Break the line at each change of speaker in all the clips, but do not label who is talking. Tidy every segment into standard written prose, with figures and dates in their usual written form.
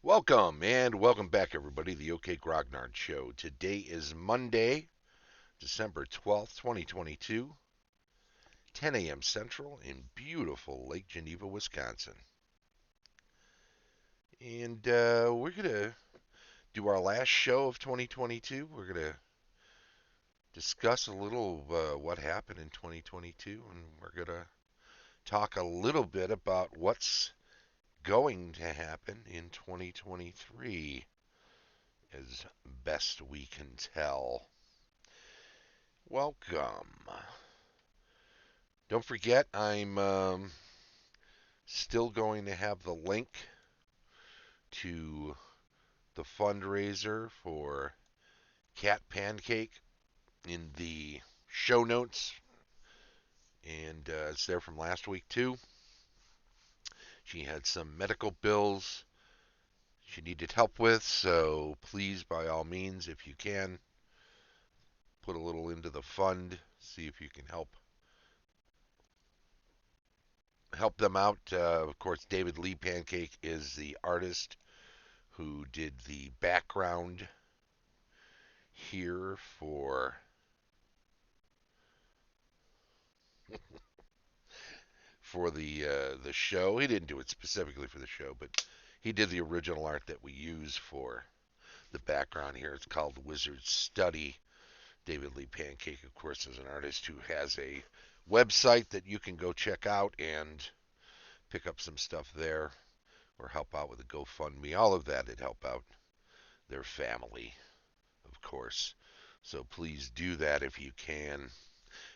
Welcome and welcome back, everybody, to the OK Grognard Show. Today is Monday, December 12th, 2022, 10 a.m. Central in beautiful Lake Geneva, Wisconsin. And we're going to do our last show of 2022. We're going to discuss a little what happened in 2022, and we're going to talk a little bit about what's going to happen in 2023 as best we can tell. Welcome. Don't forget, I'm still going to have the link to the fundraiser for Cat Pancake in the show notes, and it's there from last week too. She had some medical bills she needed help with, so please, by all means, if you can, put a little into the fund, see if you can help them out. Of course, David Lee Pancake is the artist who did the background here for the show. He didn't do it specifically for the show, but he did the original art that we use for the background here. It's called Wizard's Study. David Lee Pancake, of course, is an artist who has a website that you can go check out and pick up some stuff there or help out with a GoFundMe. All of that would help out their family, of course. So please do that if you can.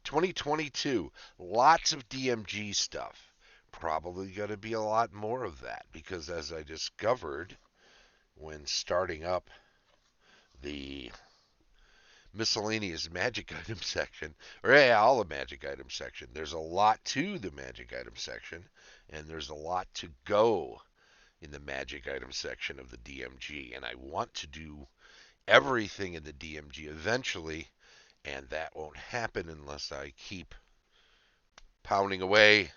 2022, lots of DMG stuff. Probably going to be a lot more of that because, as I discovered when starting up the miscellaneous magic item section, or yeah, all the magic item section, there's a lot to the magic item section, and there's a lot to go in the magic item section of the DMG. And I want to do everything in the DMG eventually, and that won't happen unless I keep pounding away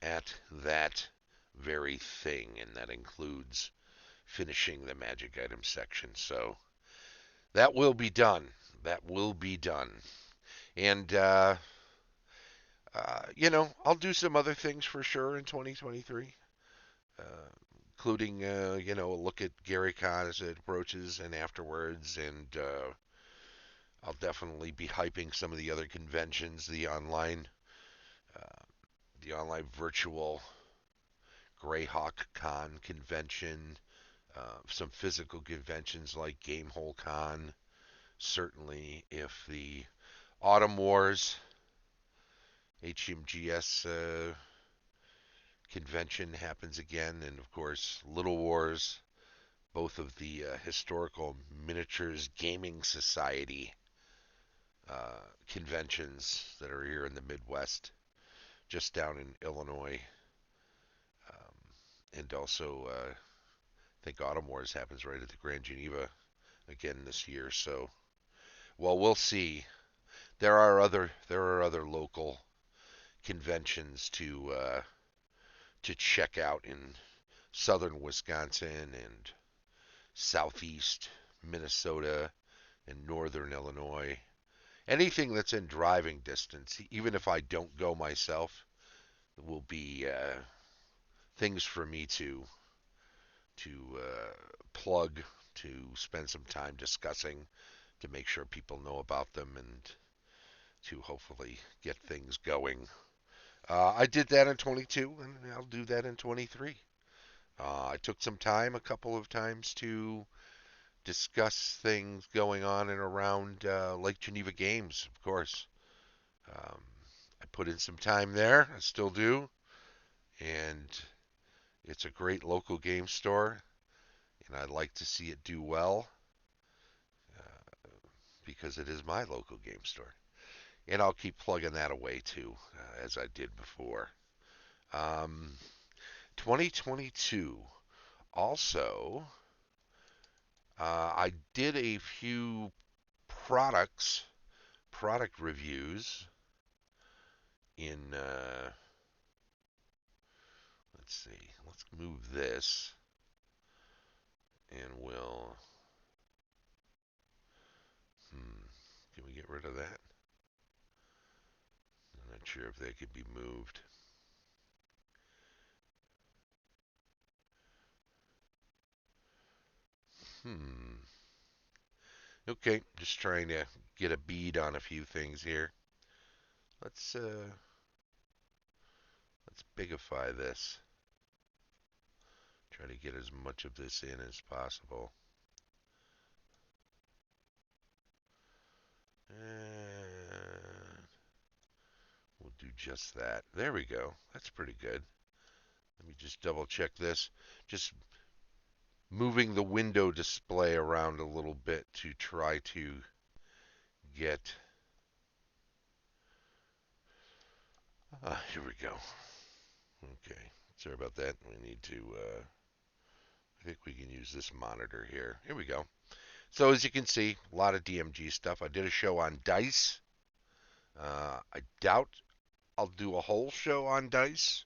at that very thing, and that includes finishing the magic item section. So that will be done. That will be done. And, I'll do some other things for sure in 2023, uh, including, a look at Gary Con as it approaches and afterwards. And I'll definitely be hyping some of the other conventions, uh, the online virtual Greyhawk Con convention, some physical conventions like Gamehole Con. Certainly, if the Autumn Wars HMGS convention happens again, and of course, Little Wars, both of the Historical Miniatures Gaming Society conventions that are here in the Midwest, just down in Illinois, and also I think Autumn Wars happens right at the Grand Geneva again this year. So, well, we'll see. There are other local conventions to check out in southern Wisconsin and southeast Minnesota and northern Illinois. Anything that's in driving distance, even if I don't go myself, will be things for me to plug, to spend some time discussing, to make sure people know about them, and to hopefully get things going. I did that in 22, and I'll do that in 23. I took some time a couple of times to discuss things going on and around Lake Geneva Games, of course. Um, I put in some time there, I still do, and it's a great local game store, and I'd like to see it do well because it is my local game store. And I'll keep plugging that away too, as I did before. Um, 2022. Also, I did a few products, product reviews in, let's see, let's move this. And we'll, can we get rid of that? I'm not sure if that could be moved. Hmm. Okay, just trying to get a bead on a few things here. Let's uh, let's bigify this. Try to get as much of this in as possible. And we'll do just that. There we go. That's pretty good. Let me just double check this. Just moving the window display around a little bit to try to get. Here we go. Okay. Sorry about that. We need to. I think we can use this monitor here. Here we go. So as you can see, a lot of DMG stuff. I did a show on dice. I doubt I'll do a whole show on dice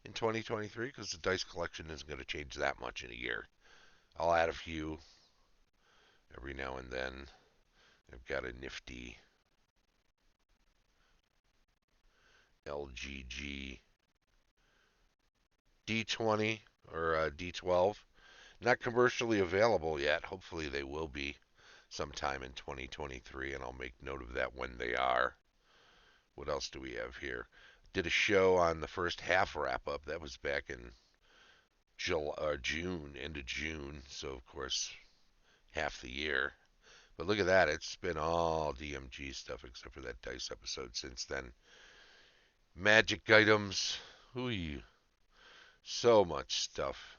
in 2023 because the dice collection isn't going to change that much in a year. I'll add a few every now and then. I've got a nifty LGG D20 or D12. Not commercially available yet. Hopefully they will be sometime in 2023, and I'll make note of that when they are. What else do we have here? Did a show on the first half wrap up. That was back in June, end of June. So of course half the year. But look at that. It's been all DMG stuff except for that dice episode since then. Magic items. Ooh, so much stuff.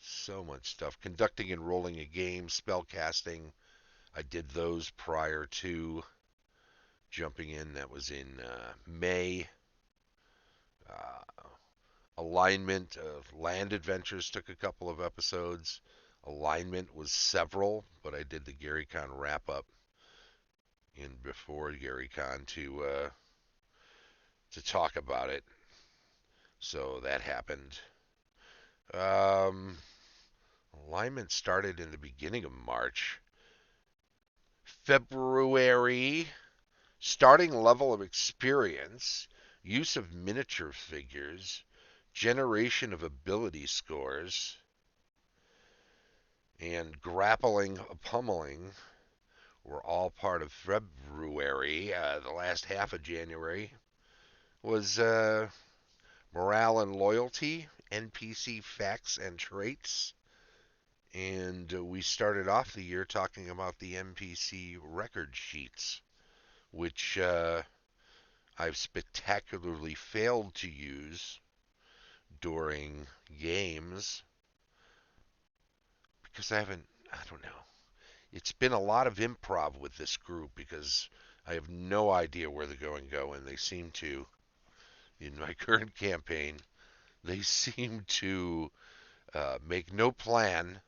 So much stuff. Conducting and rolling a game, spell casting. I did those prior to jumping in. That was in May. Uh, Alignment, Land Adventures took a couple of episodes. Alignment was several, but I did the GaryCon wrap up in before GaryCon to talk about it. So that happened. Um, Alignment started in the beginning of March. February, starting level of experience, use of miniature figures, generation of ability scores, and grappling, pummeling were all part of February. The last half of January was morale and loyalty, NPC facts and traits, and we started off the year talking about the NPC record sheets, which I've spectacularly failed to use during games because I don't know. It's been a lot of improv with this group because I have no idea where they're going to go, and they seem to, in my current campaign, they seem to make no plan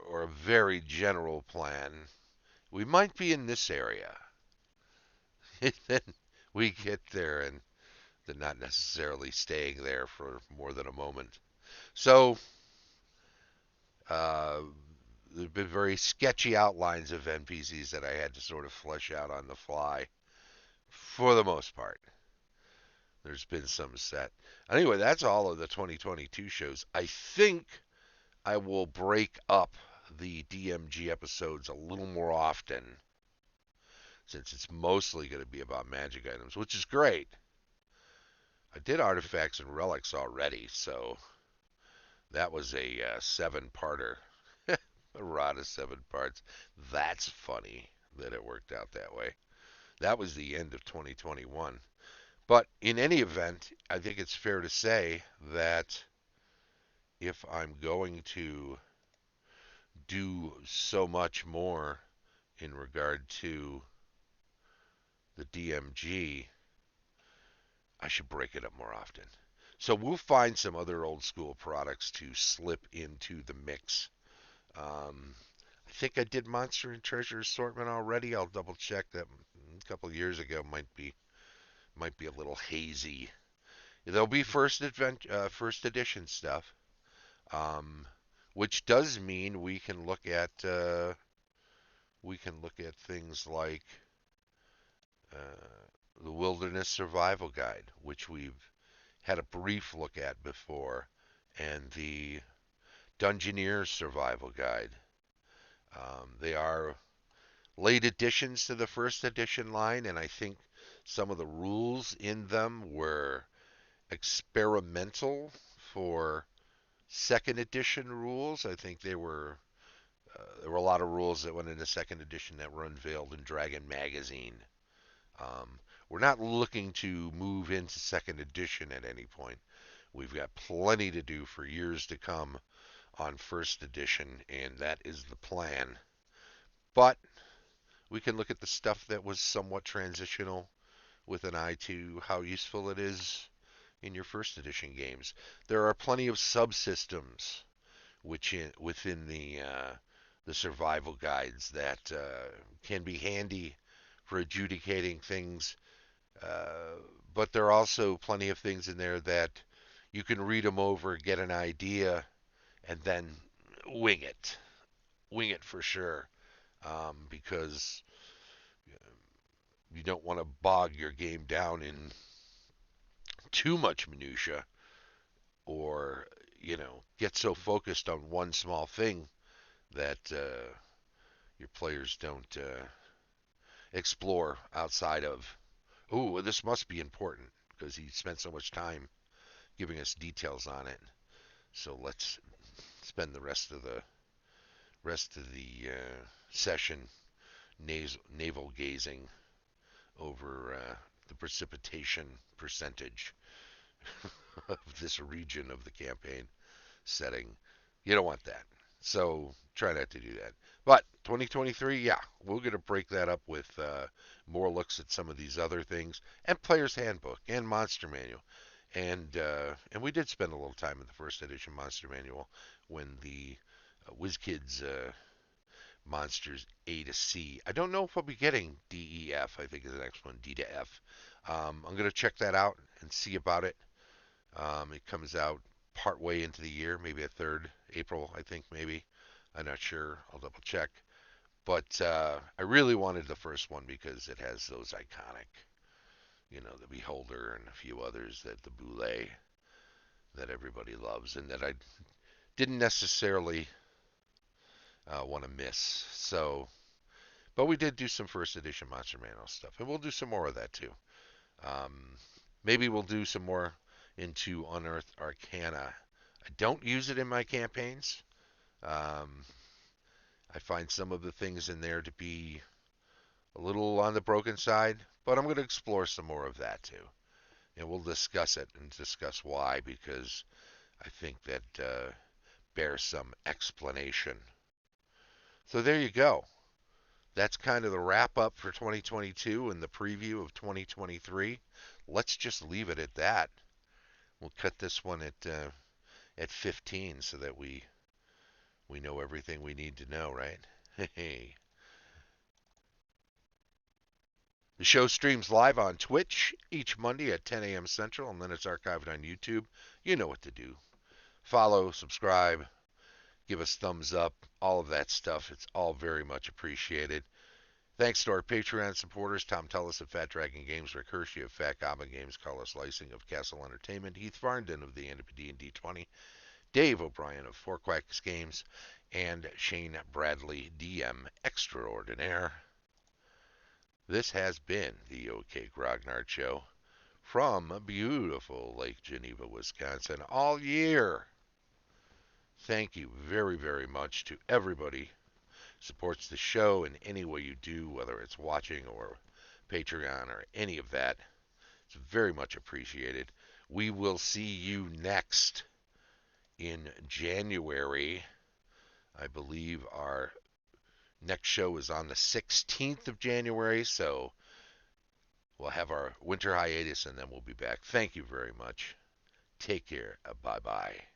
or a very general plan. We might be in this area. And then we get there and they're not necessarily staying there for more than a moment. So uh, there have been very sketchy outlines of NPCs that I had to sort of flesh out on the fly for the most part. There's been some set. Anyway, that's all of the 2022 shows. I think I will break up the DMG episodes a little more often since it's mostly going to be about magic items, which is great. I did artifacts and relics already, so that was a seven-parter. A rod of seven parts. That's funny that it worked out that way. That was the end of 2021. But in any event, I think it's fair to say that if I'm going to do so much more in regard to the DMG, I should break it up more often. So we'll find some other old school products to slip into the mix. I think I did Monster and Treasure Assortment already. I'll double check that. A couple of years ago might be a little hazy. There'll be first edition stuff. Um, which does mean we can look at things like the Wilderness Survival Guide, which we've had a brief look at before, and the Dungeoneer Survival Guide. They are late additions to the first edition line, and I think some of the rules in them were experimental for second edition rules. I think there were a lot of rules that went into second edition that were unveiled in Dragon Magazine. Um, we're not looking to move into second edition at any point. We've got plenty to do for years to come on first edition, and that is the plan. But we can look at the stuff that was somewhat transitional with an eye to how useful it is in your first edition games. There are plenty of subsystems within the survival guides that can be handy for adjudicating things, uh, but there are also plenty of things in there that you can read them over, get an idea, and then wing it. Wing it for sure, because you don't want to bog your game down in too much minutia, or get so focused on one small thing that your players don't explore outside of, oh, this must be important because he spent so much time giving us details on it. So let's spend the rest of the session navel gazing over the precipitation percentage of this region of the campaign setting. You don't want that. So try not to do that. But 2023, yeah, we're going to break that up with more looks at some of these other things, and Player's Handbook and Monster Manual. And we did spend a little time in the first edition Monster Manual when the WizKids monsters A to C. I don't know if I'll be getting D, E, F. I think is the next one, D to F. I'm going to check that out and see about it. It comes out part way into the year, maybe a third April, I think, maybe. I'm not sure. I'll double check. But I really wanted the first one because it has those iconic, the Beholder and a few others that the Boule that everybody loves and that I didn't necessarily want to miss. So, but we did do some first edition Monster Manual stuff, and we'll do some more of that too. Um, Maybe we'll do some more into Unearthed Arcana. I don't use it in my campaigns. Um, I find some of the things in there to be a little on the broken side, but I'm going to explore some more of that too. And we'll discuss it and discuss why, because I think that bears some explanation. So there you go. That's kind of the wrap up for 2022 and the preview of 2023. Let's just leave it at that. We'll cut this one at 15 so that we know everything we need to know, right? Hey. The show streams live on Twitch each Monday at 10 a.m. Central, and then it's archived on YouTube. You know what to do. Follow, subscribe, give us thumbs up, all of that stuff. It's all very much appreciated. Thanks to our Patreon supporters, Tom Tullis of Fat Dragon Games, Rick Hershey of Fat Goblin Games, Carlos Lysing of Castle Entertainment, Heath Farndon of the Antipodean and D20, Dave O'Brien of Four Quacks Games, and Shane Bradley, DM Extraordinaire. This has been the OK Grognard Show from beautiful Lake Geneva, Wisconsin, all year. Thank you very, very much to everybody supports the show in any way you do, whether it's watching or Patreon or any of that. It's very much appreciated. We will see you next in January. I believe our next show is on the 16th of January, so we'll have our winter hiatus and then we'll be back. Thank you very much. Take care. Bye-bye.